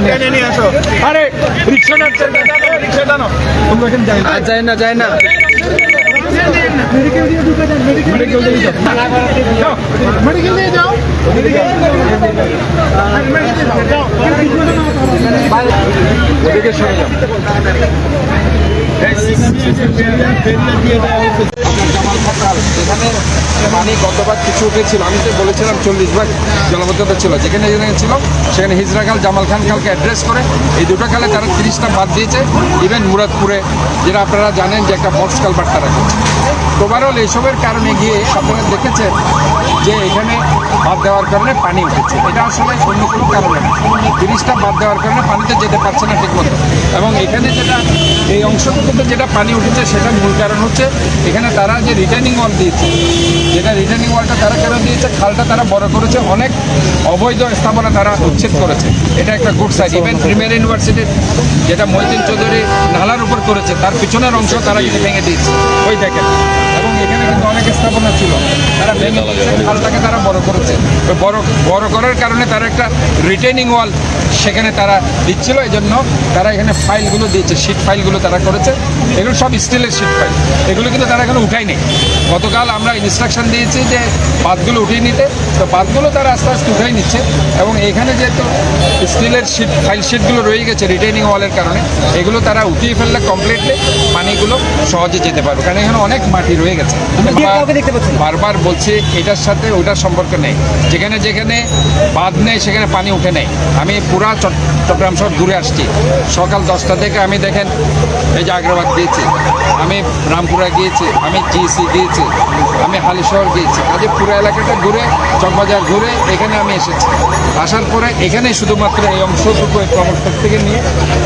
টেনে নিয়ে আসো। আরে রিক্সা টানো। তোমরা এখানে যায় না। মেডিকেল দিয়ে যাও। ওদিকে সরে যাও। যেখানে পানি গতবার কিছু উঠেছিল, আমি তো বলেছিলাম 40 ভাগ জলবদ্ধতা ছিল, যেখানে ছিল সেখানে হিজরা খাল, জামাল খান খালকে অ্যাড্রেস করে এই দুটো খালে তারা 30টা বাদ দিয়েছে। ইভেন মুরাদপুরে, যেটা আপনারা জানেন যে একটা বক্স কালভার্ট তারা করছে। ওভারঅল এইসবের কারণে গিয়ে আপনারা দেখেছেন যে এখানে বাদ দেওয়ার কারণে পানি উঠেছে। এটা আসলে অন্য কোনো কারণে না, 30টা বাদ দেওয়ার কারণে পানিতে যেতে পারছে না ঠিকমতো। এবং এখানে যেটা এই অংশটুকুতে যেটা পানি উঠেছে সেটা মূল কারণ হচ্ছে এখানে তারা যে রিটার্নিং ওয়াল দিয়েছে, যেটা রিটার্নিং ওয়ালটা তারা কেন দিয়েছে, খালটা তারা বড় করেছে, অনেক অবৈধ স্থাপনা তারা উচ্ছেদ করেছে। এটা একটা গুড সাইড। ইভেন প্রিমিয়ার ইউনিভার্সিটির যেটা মহিউদ্দিন চৌধুরী নালার উপর করেছে তার পিছনের অংশ তারা কিন্তু ভেঙে দিয়েছে, ওই দেখেন। এবং এখানে কিন্তু অনেক স্থাপনা ছিল, তারা ভেঙে দিয়েছে, খালটাকে তারা বড় করেছে। ওই বড় করার কারণে তারা একটা রিটেনিং ওয়াল সেখানে তারা দিচ্ছিল, এই জন্য তারা এখানে ফাইলগুলো দিয়েছে, শিট ফাইলগুলো তারা করেছে। এগুলো সব স্টিলের শিট ফাইল, এগুলো কিন্তু তারা এখানে উঠাই নেই। গতকাল আমরা ইনস্ট্রাকশন দিয়েছি যে বাঁধগুলো উঠিয়ে নিতে, তো বাঁধগুলো তারা আস্তে আস্তে উঠাই নিচ্ছে। এবং এখানে যেহেতু স্টিলের ফাইল শিটগুলো রয়ে গেছে রিটেনিং ওয়ালের কারণে, এগুলো তারা উঠিয়ে ফেললে কমপ্লিটলি পানিগুলো সহজে যেতে পারবে, কারণ এখানে অনেক মাটি রয়ে গেছে। বারবার বলছি এটার সাথে ওটার সম্পর্ক নেই, যেখানে যেখানে বাঁধ নেই সেখানে পানি উঠে নেই। আমি পুরা চট্টগ্রাম শহর ঘুরে আসছি, সকাল 10টা থেকে আমি দেখেন এই যে আগ্রাবাদ গিয়েছি, আমি রামপুরা গিয়েছি, আমি জিসি গিয়েছি, আমি হালিশহর গিয়েছি, কাজে পুরো এলাকাটা ঘুরে, চকবাজার ঘুরে এখানে আমি এসেছি। আসার পরে এখানে শুধুমাত্র এই অংশটুকু এই প্রবর্তক থেকে নিয়ে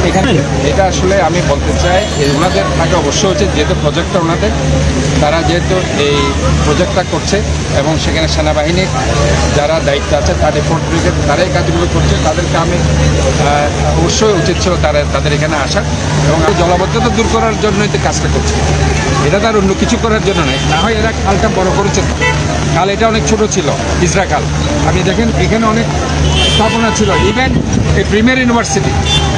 এখানে, এটা আসলে আমি বলতে চাই ওনাদের থাকে অবশ্যই হচ্ছে, যেহেতু প্রজেক্টটা ওনাদের, তারা যেহেতু এই প্রজেক্টটা করছে এবং সেখানে সেনাবাহিনীর যারা দায়িত্ব আছে তাদের ফোর্ট ব্রিগেড তারা এই কাজগুলো করছে, তাদেরকে আমি অবশ্যই উচিত ছিল তাদের এখানে আসা এবং জলাবদ্ধতা দূর করার জন্যই তো কাজটা করছে। এটা তার অন্য কিছু করার জন্য নয়। না হয় এরা খালটা বড় করেছে, খাল এটা অনেক ছোট ছিল হিজরা খাল। আপনি দেখেন এখানে অনেক স্থাপনা ছিল, ইভেন এই প্রিমিয়ার ইউনিভার্সিটি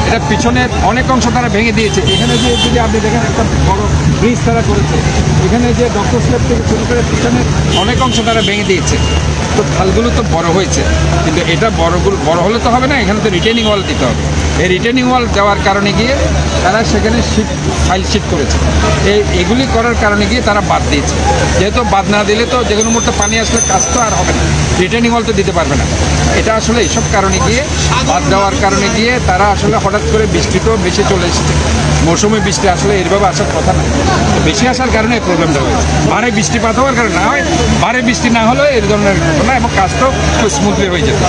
এটা পিছনের অনেক অংশ তারা ভেঙে দিয়েছে। এখানে যে যদি আপনি দেখেন একটা বড় ব্রিজ তারা করেছে, এখানে যে ডক্টর স্ল্যাব থেকে শুরু করে পিছনের অনেক অংশ তারা ভেঙে দিয়েছে। তো খালগুলো তো বড় হয়েছে, কিন্তু এটা বড় হলে তো হবে না, এখানে তো রিটেনিং ওয়াল দিতে হবে। এই রিটেনিং ওয়াল দেওয়ার কারণে গিয়ে তারা সেখানে ফাইল শিট করেছে। এগুলি করার কারণে গিয়ে তারা বাদ দিয়েছে। যেহেতু বাদ না দিলে তো যে কোনো মুহূর্তে পানি আসলে কাজ তো আর হবে না, রিটেনিং ওয়াল তো দিতে পারবে না। এটা আসলে এইসব কারণে গিয়ে বাদ দেওয়ার কারণে গিয়ে তারা আসলে হঠাৎ করে বৃষ্টিটাও বেশি চলে এসেছে। মৌসুমি বৃষ্টি আসলে এরভাবে আসার কথা না, বেশি আসার কারণে এই প্রবলেমটা হয়েছে। ভারে বৃষ্টিপাত হওয়ার কারণে না হয়, ভারে বৃষ্টি না হলেও এর ধরনের ঘটনা এবং কাজটাও খুব স্মুথলি হয়ে যেত।